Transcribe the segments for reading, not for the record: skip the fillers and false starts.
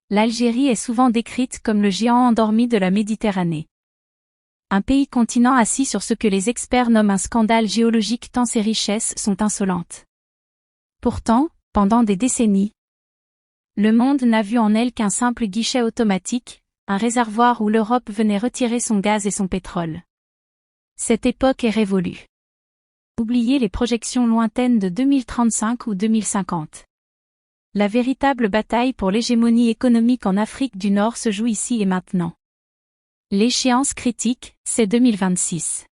L'Algérie est souvent décrite comme le géant endormi de la Méditerranée. Un pays-continent assis sur ce que les experts nomment un scandale géologique tant ses richesses sont insolentes. Pourtant, pendant des décennies, le monde n'a vu en elle qu'un simple guichet automatique, un réservoir où l'Europe venait retirer son gaz et son pétrole. Cette époque est révolue. Oubliez les projections lointaines de 2035 ou 2050. La véritable bataille pour l'hégémonie économique en Afrique du Nord se joue ici et maintenant. L'échéance critique, c'est 2026.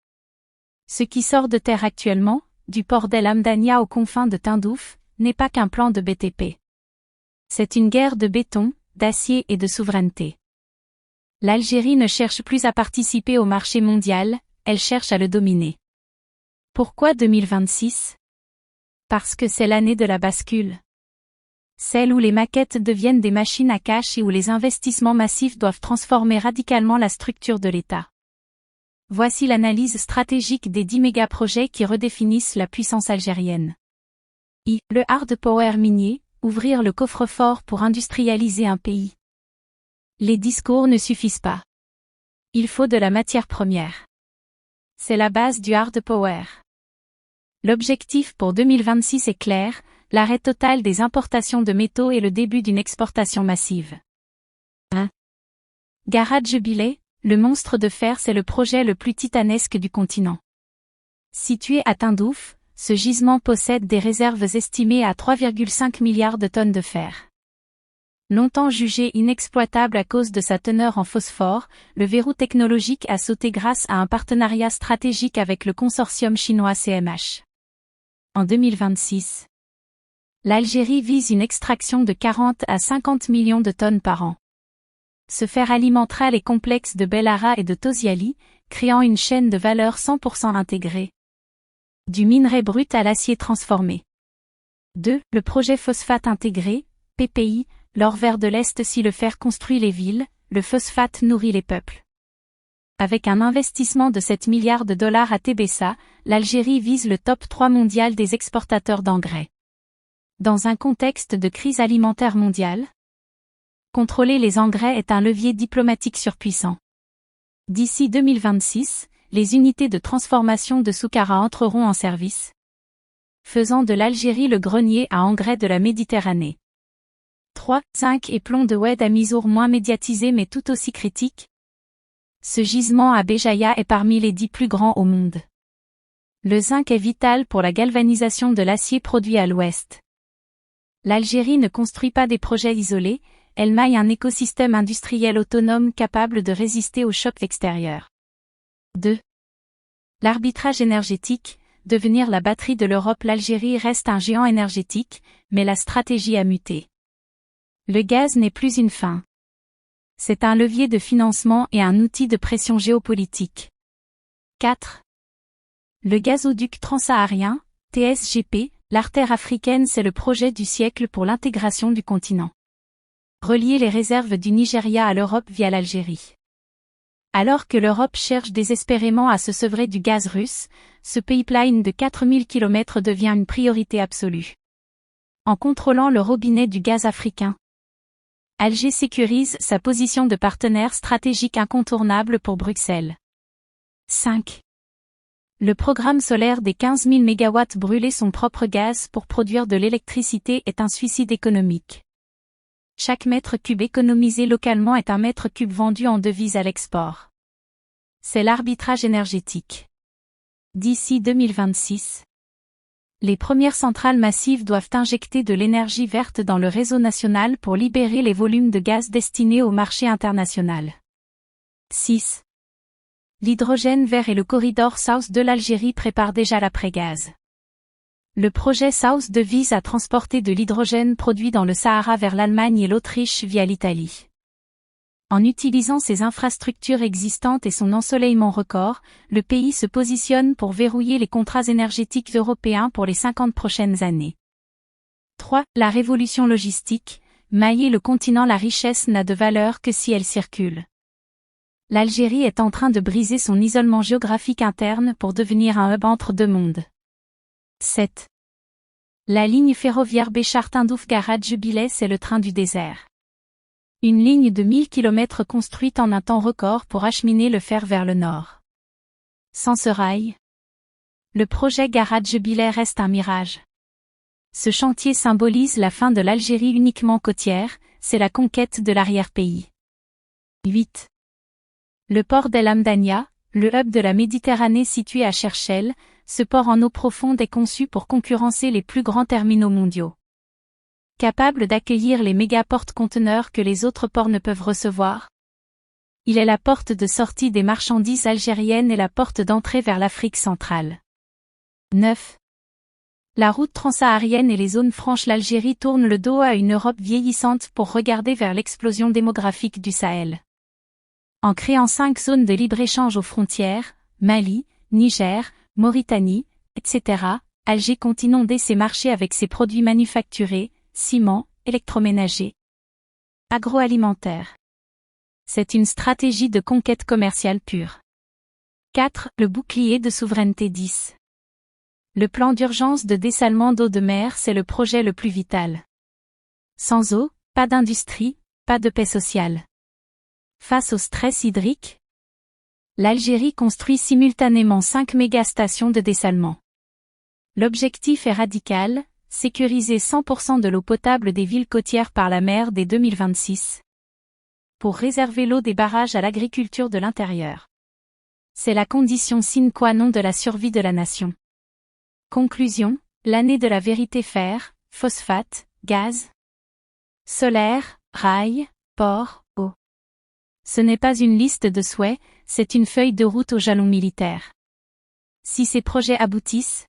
Ce qui sort de terre actuellement, du port d'El Hamdania aux confins de Tindouf, n'est pas qu'un plan de BTP. C'est une guerre de béton, d'acier et de souveraineté. L'Algérie ne cherche plus à participer au marché mondial, elle cherche à le dominer. Pourquoi 2026 ? Parce que c'est l'année de la bascule. Celle où les maquettes deviennent des machines à cash et où les investissements massifs doivent transformer radicalement la structure de l'État. Voici l'analyse stratégique des 10 méga-projets qui redéfinissent la puissance algérienne. Le hard power minier, ouvrir le coffre-fort pour industrialiser un pays. Les discours ne suffisent pas. Il faut de la matière première. C'est la base du hard power. L'objectif pour 2026 est clair, l'arrêt total des importations de métaux et le début d'une exportation massive. 1. Garad Jubilé, le monstre de fer, c'est le projet le plus titanesque du continent. Situé à Tindouf, ce gisement possède des réserves estimées à 3,5 milliards de tonnes de fer. Longtemps jugé inexploitable à cause de sa teneur en phosphore, le verrou technologique a sauté grâce à un partenariat stratégique avec le consortium chinois CMH. En 2026, l'Algérie vise une extraction de 40 à 50 millions de tonnes par an. Ce fer alimentera les complexes de Bellara et de Toziali, créant une chaîne de valeur 100% intégrée. Du minerai brut à l'acier transformé. 2. Le projet phosphate intégré, PPI, l'or vert de l'Est. Si le fer construit les villes, le phosphate nourrit les peuples. Avec un investissement de 7 milliards de dollars à Tébessa, l'Algérie vise le top 3 mondial des exportateurs d'engrais. Dans un contexte de crise alimentaire mondiale, contrôler les engrais est un levier diplomatique surpuissant. D'ici 2026, les unités de transformation de Soukara entreront en service, faisant de l'Algérie le grenier à engrais de la Méditerranée. 3. Zinc et plomb de Oued Amizour, moins médiatisé mais tout aussi critique. Ce gisement à Béjaïa est parmi les 10 plus grands au monde. Le zinc est vital pour la galvanisation de l'acier produit à l'ouest. L'Algérie ne construit pas des projets isolés, elle maille un écosystème industriel autonome capable de résister aux chocs extérieurs. 2. L'arbitrage énergétique, devenir la batterie de l'Europe. L'Algérie reste un géant énergétique, mais la stratégie a muté. Le gaz n'est plus une fin. C'est un levier de financement et un outil de pression géopolitique. 4. Le gazoduc transsaharien, TSGP, l'artère africaine. C'est le projet du siècle pour l'intégration du continent. Relier les réserves du Nigeria à l'Europe via l'Algérie. Alors que l'Europe cherche désespérément à se sevrer du gaz russe, ce pipeline de 4000 km devient une priorité absolue. En contrôlant le robinet du gaz africain, Alger sécurise sa position de partenaire stratégique incontournable pour Bruxelles. 5. Le programme solaire des 15 000 MW. Brûler son propre gaz pour produire de l'électricité est un suicide économique. Chaque mètre cube économisé localement est un mètre cube vendu en devises à l'export. C'est l'arbitrage énergétique. D'ici 2026, les premières centrales massives doivent injecter de l'énergie verte dans le réseau national pour libérer les volumes de gaz destinés au marché international. 6. L'hydrogène vert et le corridor South de l'Algérie préparent déjà l'après-gaz. Le projet South 2 vise à transporter de l'hydrogène produit dans le Sahara vers l'Allemagne et l'Autriche via l'Italie. En utilisant ses infrastructures existantes et son ensoleillement record, le pays se positionne pour verrouiller les contrats énergétiques européens pour les 50 prochaines années. 3. La révolution logistique, mailler le continent. La richesse n'a de valeur que si elle circule. L'Algérie est en train de briser son isolement géographique interne pour devenir un hub entre deux mondes. 7. La ligne ferroviaire Béchar-Tindouf-Garad Jubilé, c'est le train du désert. Une ligne de 1000 km construite en un temps record pour acheminer le fer vers le nord. Sans ce rail, le projet Garage Bilais reste un mirage. Ce chantier symbolise la fin de l'Algérie uniquement côtière, c'est la conquête de l'arrière-pays. 8. Le port d'El Hamdania, le hub de la Méditerranée situé à Cherchell, ce port en eau profonde est conçu pour concurrencer les plus grands terminaux mondiaux. Capable d'accueillir les méga-porte-conteneurs que les autres ports ne peuvent recevoir. Il est la porte de sortie des marchandises algériennes et la porte d'entrée vers l'Afrique centrale. 9. La route transsaharienne et les zones franches. L'Algérie tourne le dos à une Europe vieillissante pour regarder vers l'explosion démographique du Sahel. En créant 5 zones de libre-échange aux frontières, Mali, Niger, Mauritanie, etc., Alger compte inonder ses marchés avec ses produits manufacturés, ciment, électroménager, agroalimentaire. C'est une stratégie de conquête commerciale pure. 4. Le bouclier de souveraineté 10. Le plan d'urgence de dessalement d'eau de mer, c'est le projet le plus vital. Sans eau, pas d'industrie, pas de paix sociale. Face au stress hydrique, l'Algérie construit simultanément 5 méga-stations de dessalement. L'objectif est radical, sécuriser 100% de l'eau potable des villes côtières par la mer dès 2026. Pour réserver l'eau des barrages à l'agriculture de l'intérieur. C'est la condition sine qua non de la survie de la nation. Conclusion, l'année de la vérité: fer, phosphate, gaz, solaire, rail, port, eau. Ce n'est pas une liste de souhaits, c'est une feuille de route au jalon militaire. Si ces projets aboutissent,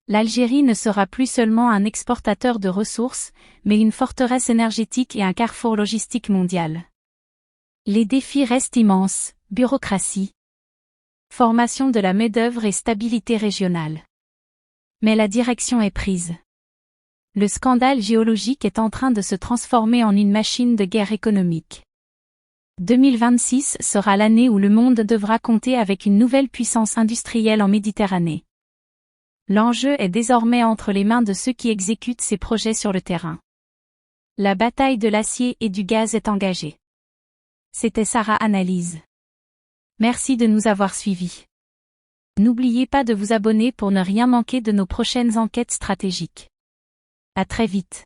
l'Algérie ne sera plus seulement un exportateur de ressources, mais une forteresse énergétique et un carrefour logistique mondial. Les défis restent immenses: bureaucratie, formation de la main-d'œuvre et stabilité régionale. Mais la direction est prise. Le scandale géologique est en train de se transformer en une machine de guerre économique. 2026 sera l'année où le monde devra compter avec une nouvelle puissance industrielle en Méditerranée. L'enjeu est désormais entre les mains de ceux qui exécutent ces projets sur le terrain. La bataille de l'acier et du gaz est engagée. C'était Sarah Analyse. Merci de nous avoir suivis. N'oubliez pas de vous abonner pour ne rien manquer de nos prochaines enquêtes stratégiques. À très vite.